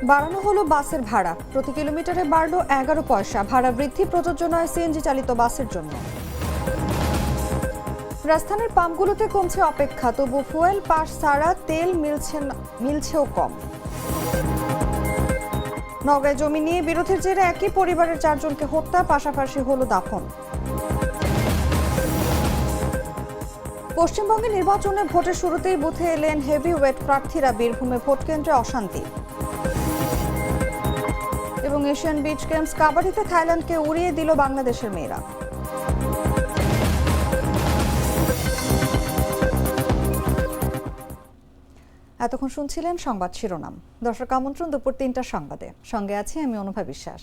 বাড়ানো হলো বাসের ভাড়া, প্রতি কিলোমিটারে বাড়লো 11 পয়সা। ভাড়া বৃদ্ধি প্রযোজ্য নয় সিএনজি চালিত বাসের জন্য। রাজধানীর পাম্পগুলোতে কমছে অপেক্ষা, তবু ফুয়েল পাস ছাড়া তেল মিলছেও কম। নওগাঁয় জমি নিয়ে বিরোধের জেরে একই পরিবারের 4 জনকে হত্যা, পাশাপাশি হলো দাফন। পশ্চিমবঙ্গে নির্বাচনে ভোটের শুরুতেই বুথে এলেন হেভিওয়েট প্রার্থীরা, বীরভূমে ভোট কেন্দ্রে অশান্তি। এবং এশিয়ান বিচ গেমস কাবাডিতে থাইল্যান্ডকে উড়িয়ে দিল বাংলাদেশের মেয়েরা। এতক্ষণ শুনছিলেন সংবাদ শিরোনাম। দর্শক আমন্ত্রণ দুপুর 3টার সংবাদে, সঙ্গে আছি আমি অনুভা বিশ্বাস।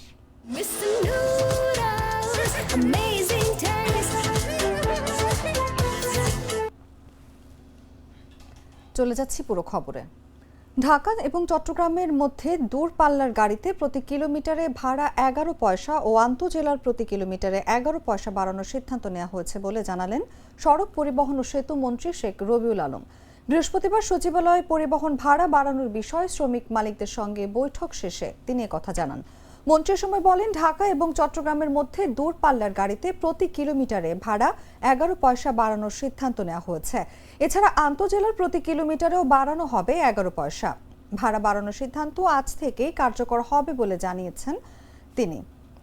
চলে যাচ্ছি পুরো খবরে। ঢাকা এবং চট্টগ্রামের মধ্যে দূরপাল্লার গাড়িতে প্রতি কিলোমিটারে ভাড়া 11 পয়সা ও আন্তঃজেলার প্রতি কিলোমিটারে 11 পয়সা বাড়ানোর সিদ্ধান্ত নেওয়া হয়েছে বলে জানালেন সড়ক পরিবহন ও সেতু মন্ত্রী শেখ রবিউল আলম। বৃহস্পতিবার সচিবালয়ে পরিবহন ভাড়া বাড়ানোর বিষয়ে শ্রমিক মালিকদের সঙ্গে বৈঠক শেষে তিনি একথা জানান। মন্ত্রীর সময় বলেন, ঢাকা এবং চট্টগ্রামের মধ্যে দূরপাল্লার গাড়িতে প্রতি কিলোমিটারে ভাড়া 11 পয়সা বাড়ানোর সিদ্ধান্ত নেওয়া হয়েছে। এছাড়া আন্তঃজেলার প্রতি কিলোমিটারেও বাড়ানো হবে 11 পয়সা। ভাড়া বাড়ানোর সিদ্ধান্ত আজ থেকেই কার্যকর হবে বলে জানিয়েছেন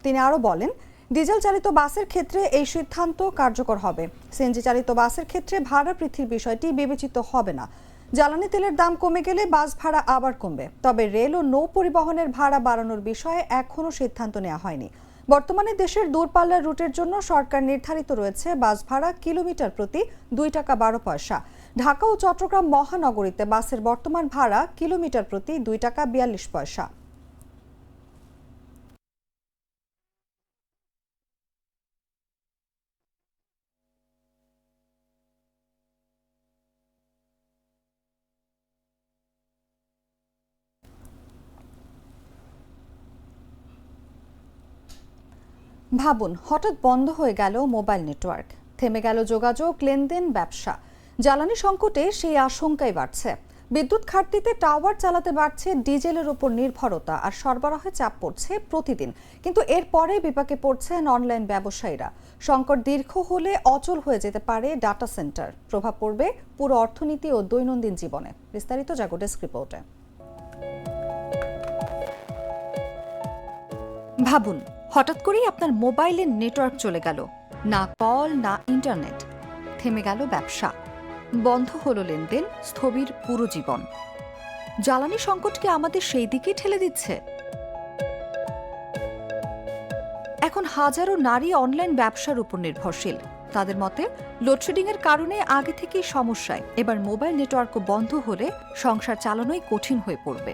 তিনি আরও বলেন, ডিজেল চালিত বাসের ক্ষেত্রে এই সিদ্ধান্ত কার্যকর হবে। সিএনজি চালিত বাসের ক্ষেত্রে ভাড়া বৃদ্ধির বিষয়টি বিবেচিত হবে না। জ্বালানি তেলের দাম কমে গেলে বাস ভাড়া আবার কমবে। তবে রেল ও নৌ পরিবহনের ভাড়া বাড়ানোর বিষয়ে এখনও সিদ্ধান্ত নেওয়া হয়নি। বর্তমানে দেশের দূরপাল্লার রুটের জন্য সরকার নির্ধারিত রয়েছে বাস ভাড়া কিলোমিটার প্রতি 2 টাকা 12 পয়সা। ঢাকা ও চট্টগ্রাম মহানগরীতে বাসের বর্তমান ভাড়া কিলোমিটার প্রতি 2 টাকা 42 পয়সা। ভাবুন, হঠাৎ বন্ধ হয়ে গেল মোবাইল নেটওয়ার্ক, থেমে গেল যোগাযোগ, লেনদেন, ব্যবসা। জ্বালানি সংকটে সেই আশঙ্কাই বাড়ছে। বিদ্যুৎ ঘাটতিতে টাওয়ার চালাতে বাড়ছে ডিজেলের উপর নির্ভরতা, আর সরবরাহে চাপ পড়ছে প্রতিদিন। কিন্তু এরপরে বিপাকে পড়ছেন অনলাইন ব্যবসায়ীরা। সংকট দীর্ঘ হলে অচল হয়ে যেতে পারে ডাটা সেন্টার। প্রভাব পড়বে পুরো অর্থনীতি ও দৈনন্দিন জীবনে। বিস্তারিত জাগো ডেস্ক রিপোর্টে। ভাবুন, হঠাৎ করেই আপনার মোবাইলের নেটওয়ার্ক চলে গেল, না কল না ইন্টারনেট। থেমে গেল ব্যবসা, বন্ধ হলো লেনদেন, স্থবির পুরো জীবন। জ্বালানি সংকটকে আমাদের সেই দিকেই ঠেলে দিচ্ছে। এখন হাজারো নারী অনলাইন ব্যবসার উপর নির্ভরশীল। তাদের মতে, লোডশেডিং এর কারণে আগে থেকেই সমস্যায়, এবার মোবাইল নেটওয়ার্কও বন্ধ হলে সংসার চালানোই কঠিন হয়ে পড়বে।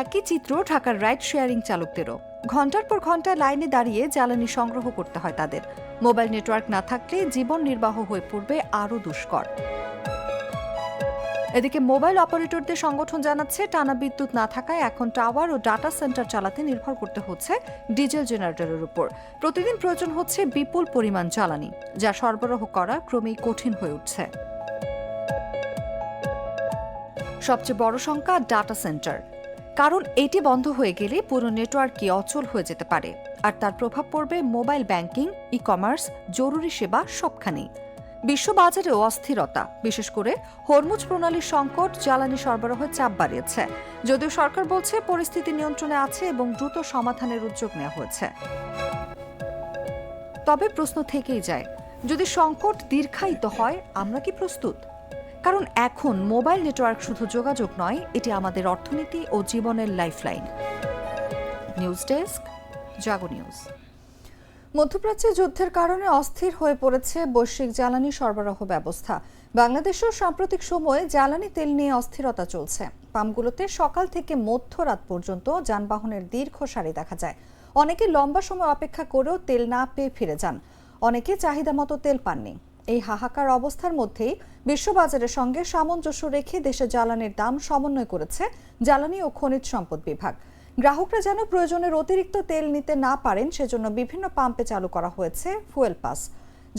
একই চিত্র ঢাকার রাইড শেয়ারিং চালকদেরও। ঘন্টার পর ঘন্টা লাইনে দাঁড়িয়ে জ্বালানি সংগ্রহ করতে হয় তাদের। মোবাইল নেটওয়ার্ক না থাকলে জীবন নির্বাহ হয়ে পড়বে আরও দুষ্কর। এদিকে মোবাইল অপারেটরদের সংগঠন জানাচ্ছে, টানা বিদ্যুৎ না থাকায় এখন টাওয়ার ও ডাটা সেন্টার চালাতে নির্ভর করতে হচ্ছে ডিজেল জেনারেটরের উপর। প্রতিদিন প্রয়োজন হচ্ছে বিপুল পরিমাণ জ্বালানি, যা সরবরাহ করা ক্রমেই কঠিন হয়ে উঠছে। সবচেয়ে বড় শঙ্কা ডাটা সেন্টার, কারণ এটি বন্ধ হয়ে গেলে পুরো নেটওয়ার্কই অচল হয়ে যেতে পারে, আর তার প্রভাব পড়বে মোবাইল ব্যাংকিং, ই কমার্স, জরুরি সেবা সবখানেই। বিশ্ববাজারেও অস্থিরতা, বিশেষ করে হরমুজ প্রণালীর সংকট জ্বালানি সরবরাহের চাপ বাড়িয়েছে। যদিও সরকার বলছে পরিস্থিতি নিয়ন্ত্রণে আছে এবং দ্রুত সমাধানের উদ্যোগ নেওয়া হয়েছে। তবে প্রশ্ন থেকেই যায়, যদি সংকট দীর্ঘায়িত হয়, আমরা কি প্রস্তুত? কারণ এখন মোবাইল নেটওয়ার্ক শুধু যোগাযোগ নয়, এটি আমাদের অর্থনীতি ও জীবনের লাইফলাইন। নিউজ ডেস্ক, জাগো নিউজ। মধ্যপ্রাচ্যে যুদ্ধের কারণে অস্থির হয়ে পড়েছে বৈশ্বিক জ্বালানি সরবরাহ ব্যবস্থা। বাংলাদেশেও সাম্প্রতিক সময়ে জ্বালানি তেল নিয়ে অস্থিরতা চলছে। পাম্পগুলোতে সকাল থেকে মধ্যরাত পর্যন্ত যানবাহনের দীর্ঘ সারি দেখা যায়। অনেকে লম্বা সময় অপেক্ষা করেও তেল না পেয়ে ফিরে যান। অনেকে চাহিদা মতো তেল পাননি। এই হাহাকার অবস্থার মধ্যেই বিশ্ববাজারের সঙ্গে সামঞ্জস্য রেখে দেশে জ্বালানির দাম সমন্বয় করেছে জ্বালানি ও খনিজ সম্পদ বিভাগ। গ্রাহকরা যেন প্রয়োজনের অতিরিক্ত তেল নিতে না পারেন, সেজন্য বিভিন্ন পাম্পে চালু করা হয়েছে ফুয়েল পাস।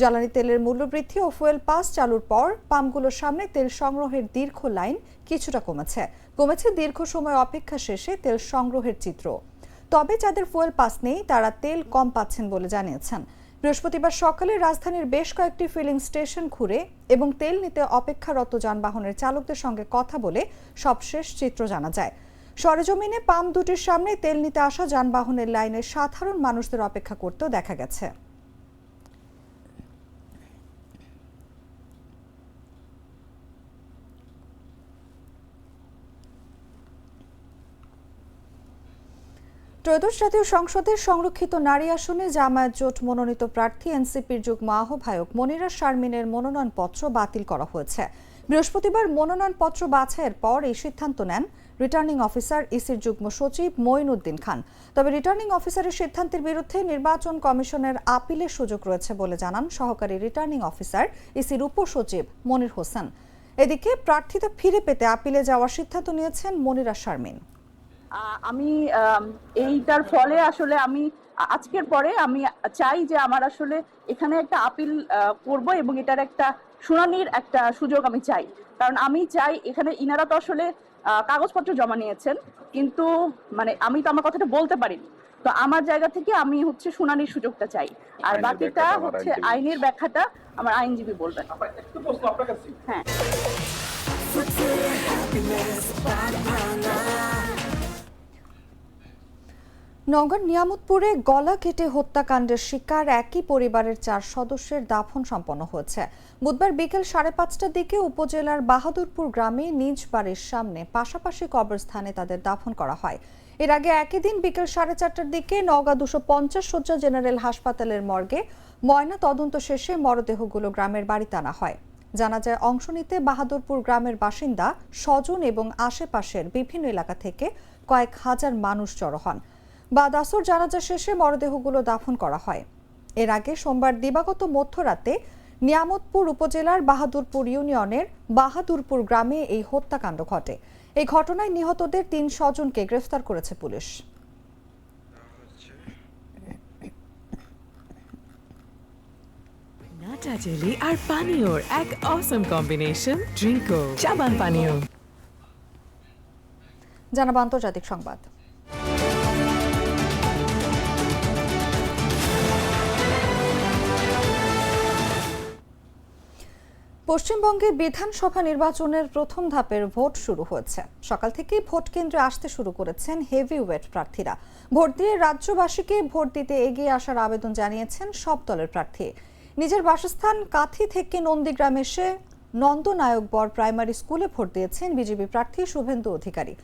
জ্বালানি তেলের মূল্যবৃদ্ধি ও ফুয়েল পাস চালুর পর পাম্পগুলোর সামনে তেল সংগ্রহের দীর্ঘ লাইন কিছুটা কমেছে দীর্ঘ সময় অপেক্ষা শেষে তেল সংগ্রহের চিত্র। তবে যাদের ফুয়েল পাস নেই তারা তেল কম পাচ্ছেন বলে জানিয়েছেন। বৃহস্পতিবার সকালে রাজধানীর বেশ কয়েকটি ফিলিং স্টেশন ঘুরে এবং তেল নিতে অপেক্ষারত যানবাহনের চালকদের সঙ্গে কথা বলে সবশেষ চিত্র জানা যায়। সরেজমিনে পাম্প দুটির সামনে তেল নিতে আসা যানবাহনের লাইনে সাধারণ মানুষদের অপেক্ষা করতেও দেখা গেছে। ত্রয়োদশ জাতীয় সংসদের সংরক্ষিত নারী আসনে জামায়াত জোট মনোনীত প্রার্থী এনসিপির যুগ্ম আহ্বায়ক মনিরা শারমিনের মনোনয়নপত্র বাতিল করা হয়েছে। বৃহস্পতিবার মনোনয়নপত্র বাছাইয়ের পর এই সিদ্ধান্ত নেন রিটার্নিং অফিসার ইসির যুগ্ম সচিব মঈনুদ্দিন খান। তবে রিটার্নিং অফিসারের সিদ্ধান্তের বিরুদ্ধে নির্বাচন কমিশনের আপিলের সুযোগ রয়েছে বলে জানান সহকারী রিটার্নিং অফিসার ইসির উপসচিব মনির হোসেন। এদিকে প্রার্থিতা ফিরে পেতে আপিলে যাওয়ার সিদ্ধান্ত নিয়েছেন মনিরা শারমিন। আমি এইটার ফলে আসলে আমি আজকের পরে আমি চাই যে আমার আসলে এখানে একটা আপিল করব এবং এটার একটা শুনানির একটা সুযোগ আমি চাই। কারণ আমি চাই এখানে ইনারা তো আসলে কাগজপত্র জমা নিয়েছেন, কিন্তু মানে আমি তো আমার কথাটা বলতে পারিনি। তো আমার জায়গা থেকে আমি শুনানির সুযোগটা চাই, আর বাকিটা আইনের ব্যাখ্যাটা আমার আইনজীবী বলবেন। হ্যাঁ, নওগাঁর নিয়ামতপুরে গলা কেটে হত্যাকাণ্ডের শিকার একই পরিবারের 4 সদস্যের দাফন সম্পন্ন হয়েছে। বুধবার বিকেল 5:30টার দিকে উপজেলার বাহাদুরপুর গ্রামে নিজ বাড়ির সামনে পাশাপাশি কবরস্থানে তাদের দাফন করা হয়। এর আগে একই দিন বিকেল 4:30টার দিকে নওগাঁ 250 শয্যা জেনারেল হাসপাতালের মর্গে ময়না তদন্ত শেষে মরদেহগুলো গ্রামের বাড়িতে আনা হয়। জানা যায় অংশ নিতে বাহাদুরপুর গ্রামের বাসিন্দা স্বজন এবং আশেপাশের বিভিন্ন এলাকা থেকে কয়েক হাজার মানুষ জড়ো হন। বাদ আসর জানাজা শেষে মরদেহগুলো দাফন করা হয়। এর আগে সোমবার দিবাগত মধ্যরাতে নিয়ামতপুর উপজেলার বাহাদুরপুর ইউনিয়নের বাহাদুরপুর গ্রামে এই হত্যাকাণ্ড ঘটে। এই ঘটনায় নিহতদের 3 স্বজনকে গ্রেফতার করেছে পুলিশ। নাটা জেলি আর পানীয়র এক অসম কম্বিনেশন, ড্রিঙ্কো চাবান পানীয়। জানাবো আন্তর্জাতিক সংবাদ। পশ্চিমবঙ্গে বিধানসভা নির্বাচনের প্রথম ধাপের ভোট শুরু হয়েছে। সকাল থেকেই ভোট কেন্দ্রে আসতে শুরু করেছেন হেভিওয়েট প্রার্থীরা। ভোট দিয়ে রাজ্যবাসীকে ভোট দিতে এগিয়ে আসার আবেদন জানিয়েছেন সব দলের প্রার্থী। নিজের বাসস্থান কাথি থেকে নন্দীগ্রামে এসে নন্দনায়ক বর প্রাইমারি স্কুলে ভোট দিয়েছেন বিজেপি প্রার্থী শুভেন্দু অধিকারী।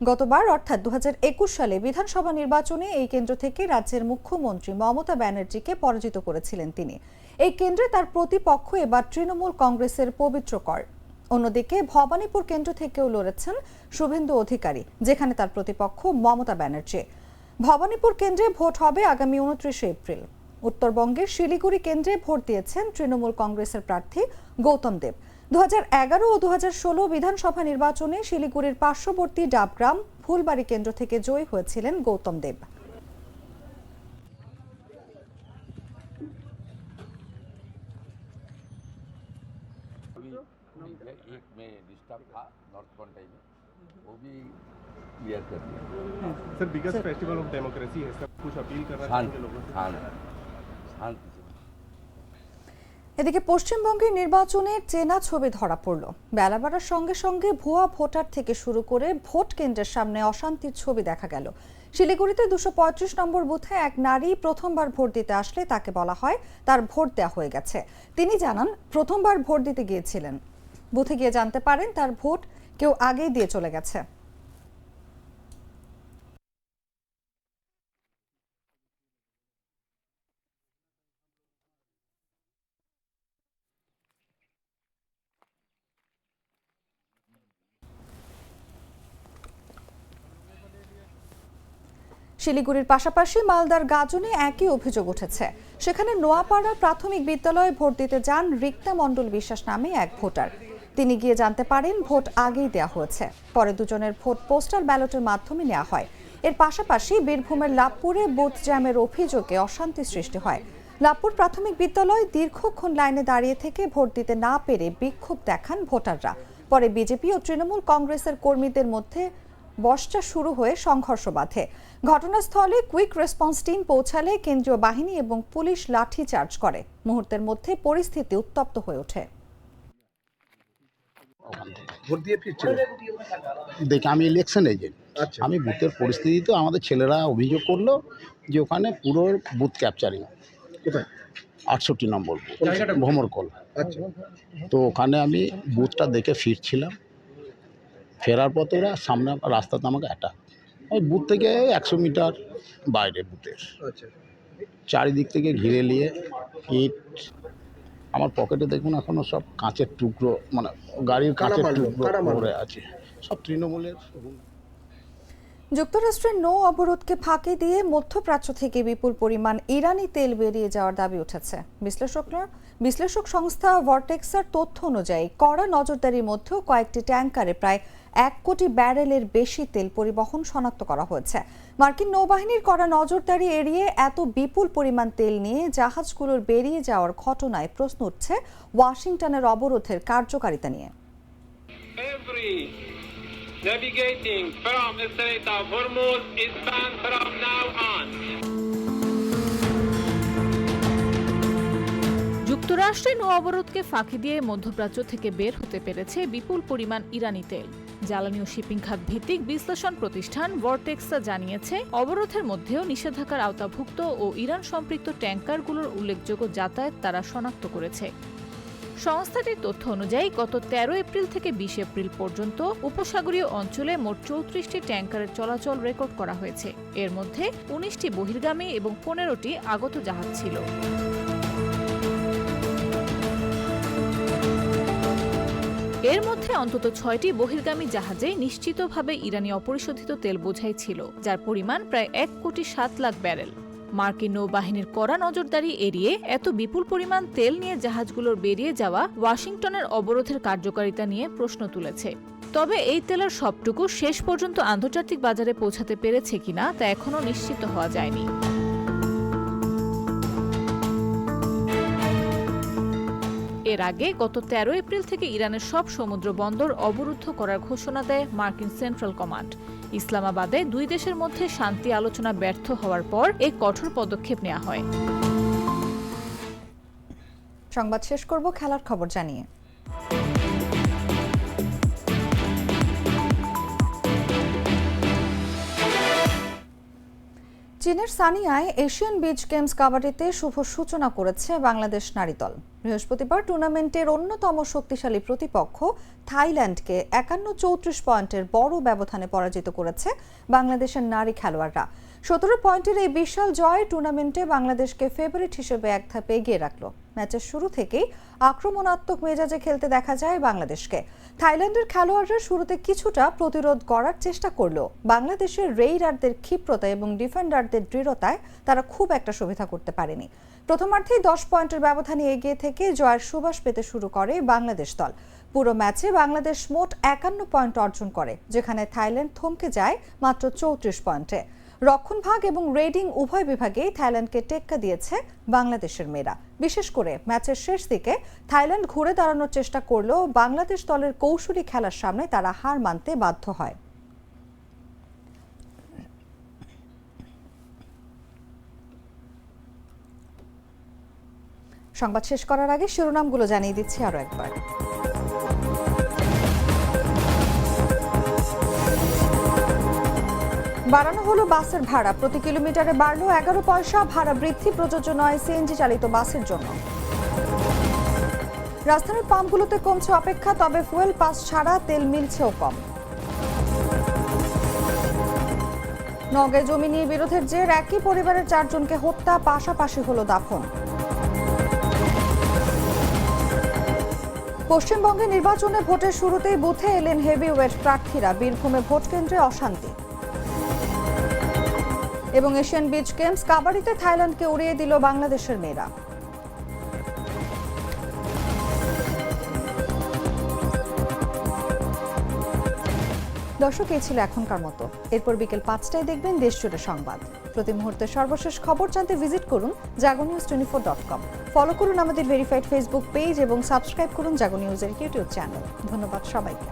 গতবার অর্থাৎ 2021 সালে বিধানসভা নির্বাচনে এই কেন্দ্র থেকে রাজ্যের মুখ্যমন্ত্রী মমতা ব্যানার্জিকে পরাজিত করেছিলেন তিনি। এই কেন্দ্রে তার প্রতিপক্ষ এবার তৃণমূল কংগ্রেসের পবিত্র কর। অন্যদিকে ভবানীপুর কেন্দ্র থেকেও লড়েছেন শুভেন্দু অধিকারী, যেখানে তার প্রতিপক্ষ মমতা ব্যানার্জি। ভবানীপুর কেন্দ্রে ভোট হবে আগামী 29 এপ্রিল। উত্তরবঙ্গের শিলিগুড়ি কেন্দ্রে ভোট দিয়েছেন তৃণমূল কংগ্রেসের প্রার্থী গৌতম দেব। 2011 ও 2016 বিধানসভা নির্বাচনে শিলিগুড়ির পার্শ্ববর্তী ডাবগ্রাম ফুলবাড়ি কেন্দ্র থেকে জয়ী হয়েছিলেন গৌতম দেব। एक में डिस्टर्ब था नॉर्थ कॉन्टाई में, वो भी क्लियर कर दिया। Sir biggest festival of democracy है, सब कुछ अपील करना चाहेंगे लोगों से? शांति से। এদিকে পশ্চিমবঙ্গের নির্বাচনের চেনা ছবি ধরা পড়ল। বেলা বাড়ার সঙ্গে সঙ্গে ভুয়া ভোটার থেকে শুরু করে ভোট কেন্দ্রের সামনে অশান্তির ছবি দেখা গেল। শিলিগুড়িতে 235 নম্বর বুথে এক নারী প্রথমবার ভোট দিতে আসলে তাকে বলা হয় তার ভোট দেওয়া হয়ে গেছে। তিনি জানান প্রথমবার ভোট দিতে গিয়েছিলেন, বুথে গিয়ে জানতে পারেন তার ভোট কেউ আগেই দিয়ে চলে গেছে। শিলিগুড়ির পাশাপাশি মালদার গাজনে একই অভিযোগ উঠেছে। সেখানে নোয়াপাড়া প্রাথমিক বিদ্যালয়ে ভোট দিতে যান রিক্তা মণ্ডল বিশ্বাস নামে এক ভোটার। তিনি গিয়ে জানতে পারেন ভোট আগেই দেওয়া হয়েছে। পরে দুজনের ভোট পোস্টাল ব্যালটের মাধ্যমে নেওয়া হয়। এর পাশাপাশি বীরভূমের লাভপুরে বুথ জ্যামের অভিযোগে অশান্তি সৃষ্টি হয়। লাভপুর প্রাথমিক বিদ্যালয় দীর্ঘক্ষণ লাইনে দাঁড়িয়ে থেকে ভোট দিতে না পেরে বিক্ষোভ দেখান ভোটাররা। পরে বিজেপি ও তৃণমূল কংগ্রেসের কর্মীদের মধ্যে বচসা শুরু হয়ে সংঘর্ষ বাধে। ঘটনাস্থলে কুইক রেসপন্স টিম পৌঁছালে কেন্দ্রীয় বাহিনী এবং পুলিশ লাঠিচার্জ করে। মুহূর্তের মধ্যে পরিস্থিতি উত্তপ্ত হয়ে ওঠে। ভোট দিয়ে ফিরছিলেন? দেখি আমি ইলেকশন এজেন্ট। আমি বুথের পরিস্থিতি, তো আমাদের ছেলেরা অভিযোগ করলো যে ওখানে পুরো বুথ ক্যাপচারিং। কোথায়? 68 নম্বর ভ্রমরকল। তো ওখানে আমি বুথটা দেখে ফিরছিলাম, ফেরার পথে ওরা সামনে রাস্তাতে আমাকে অ্যাটাক। ওই বুথ থেকে 100 মিটার বাইরে বুথের চারিদিক থেকে ঘিরে নিয়ে ইট, আমার পকেটে দেখুন এখনো সব কাঁচের টুকরো, মানে গাড়ির কাঁচের টুকরো পড়ে আছে, সব তৃণমূলের। যুক্তরাষ্ট্রের নৌ অবরোধকে ফাঁকি দিয়ে মধ্যপ্রাচ্য থেকে বিপুল পরিমাণ ইরানি তেল বেরিয়ে যাওয়ার দাবি উঠেছে। বিশ্লেষক সংস্থা ভর্টেক্সের তথ্য অনুযায়ী কড়া নজরদারির মধ্যেও কয়েকটি ট্যাঙ্কারে প্রায় 1 কোটি ব্যারেলের বেশি তেল পরিবহন শনাক্ত করা হয়েছে। মার্কিন নৌবাহিনীর কড়া নজরদারি এড়িয়ে এত বিপুল পরিমাণ তেল নিয়ে জাহাজগুলোর বেরিয়ে যাওয়ার ঘটনায় প্রশ্ন উঠছে ওয়াশিংটনের অবরোধের কার্যকারিতা নিয়ে। Navigating from the Strait of Hormuz is banned from now on. যুক্তরাষ্ট্রের নৌ অবরোধকে ফাঁকি দিয়ে মধ্যপ্রাচ্য থেকে বের হতে পেরেছে বিপুল পরিমাণ ইরানি তেল। জ্বালানি ও শিপিং খাত ভিত্তিক বিশ্লেষণ প্রতিষ্ঠান ভর্টেক্সা জানিয়েছে, অবরোধের মধ্যেও নিষেধাজ্ঞার আওতাভুক্ত ও ইরান সম্পৃক্ত ট্যাঙ্কারগুলোর উল্লেখযোগ্য যাতায়াত তারা শনাক্ত করেছে। সংস্থাটির তথ্য অনুযায়ী গত 13 এপ্রিল থেকে 20 এপ্রিল পর্যন্ত উপসাগরীয় অঞ্চলে মোট 34টি ট্যাঙ্কারের চলাচল রেকর্ড করা হয়েছে। এর মধ্যে 19টি বহির্গামী এবং 15টি আগত জাহাজ ছিল। এর মধ্যে অন্তত 6টি বহির্গামী জাহাজে নিশ্চিতভাবে ইরানি অপরিশোধিত তেল বোঝাই ছিল, যার পরিমাণ প্রায় 1 কোটি 7 লাখ ব্যারেল। মার্কিন নৌবাহিনীর কড়া নজরদারি এড়িয়ে এত বিপুল পরিমাণ তেল নিয়ে জাহাজগুলোর বেরিয়ে যাওয়া ওয়াশিংটনের অবরোধের কার্যকারিতা নিয়ে প্রশ্ন তুলেছে। তবে এই তেলের সবটুকু শেষ পর্যন্ত আন্তর্জাতিক বাজারে পৌঁছাতে পেরেছে কিনা তা এখনো নিশ্চিত হওয়া যায়নি। এর আগে গত 13 এপ্রিল থেকে ইরানের সব সমুদ্র বন্দর অবরুদ্ধ করার ঘোষণা দেয় মার্কিন সেন্ট্রাল কমান্ড। ইসলামাবাদে দুই দেশের মধ্যে শান্তি আলোচনা ব্যর্থ হওয়ার পর এই কঠোর পদক্ষেপ নেওয়া হয়। সংবাদ শেষ করব খেলার খবর জানিয়ে। চীনের সানিয়ায় এশিয়ান বিচ গেমস কাবাডিতে শুভ সূচনা করেছে বাংলাদেশ নারী দল। বৃহস্পতিবার টুর্নামেন্টের অন্যতম শক্তিশালী প্রতিপক্ষ থাইল্যান্ডকে 51-34 পয়েন্টের বড় ব্যবধানে পরাজিত করেছে বাংলাদেশের নারী খেলোয়াড়রা। 17 পয়েন্টের এই বিশাল জয় টুর্নামেন্টে বাংলাদেশকে ফেভারিট হিসেবে এক ধাপ এগিয়ে রাখল। ম্যাচের শুরু থেকেই আক্রমণাত্মক মেজাজে খেলতে দেখা যায় বাংলাদেশকে। থাইল্যান্ডের খেলোয়াড়রা শুরুতে কিছুটা প্রতিরোধ করার চেষ্টা করলেও বাংলাদেশের রেইডারদের ক্ষিপ্রতা এবং ডিফেন্ডারদের দৃঢ়তায় তারা খুব একটা সুবিধা করতে পারেনি। প্রথমার্ধেই 10 পয়েন্টের ব্যবধানে এগিয়ে থেকে জয়ের সুবাস পেতে শুরু করে বাংলাদেশ দল। পুরো ম্যাচে বাংলাদেশ মোট 51 পয়েন্ট অর্জন করে, যেখানে থাইল্যান্ড থমকে যায় মাত্র 34 পয়েন্টে। রক্ষণভাগ এবং রেডিং উভয় বিভাগেই থাইল্যান্ডকে টেক্কা দিয়েছে বাংলাদেশের মেয়েরা। বিশেষ করে ম্যাচের শেষ দিকে থাইল্যান্ড ঘুরে দাঁড়ানোর চেষ্টা করলেও বাংলাদেশ দলের কৌশলী খেলার সামনে তারা হার মানতে বাধ্য হয়। সংবাদ শেষ করার আগে শিরোনামগুলো জানিয়ে দিচ্ছি আরো একবার। বাড়ানো হলো বাসের ভাড়া, প্রতি কিলোমিটারে বাড়লো 11 পয়সা। ভাড়া বৃদ্ধি প্রযোজ্য নয় সিএনজি চালিত বাসের জন্য। রাজধানীর পাম্পগুলোতে কমছে অপেক্ষা, তবে ফুয়েল পাস ছাড়া তেল মিলছেও কম। নওগাঁয় জমি নিয়ে বিরোধের জের, একই পরিবারের 4 জনকে হত্যা, পাশাপাশি হলো দাফন। পশ্চিমবঙ্গে নির্বাচনে ভোটের শুরুতেই বুথে এলেন হেভিওয়েট প্রার্থীরা, বীরভূমে ভোট কেন্দ্রে অশান্তি। এবং এশিয়ান বিচ গেমস কাবাডিতে থাইল্যান্ডকে উড়িয়ে দিল বাংলাদেশের মেয়েরা। দর্শক, এই ছিল এখনকার মতো। এরপর বিকেল 5টায় দেখবেন দেশ জুড়ে সংবাদ। প্রতি মুহূর্তের সর্বশেষ খবর জানতে ভিজিট করুন jagonews24.com। ফলো করুন আমাদের ভেরিফাইড ফেসবুক পেজ এবং সাবস্ক্রাইব করুন জাগো নিউজের ইউটিউব চ্যানেল। ধন্যবাদ সবাইকে।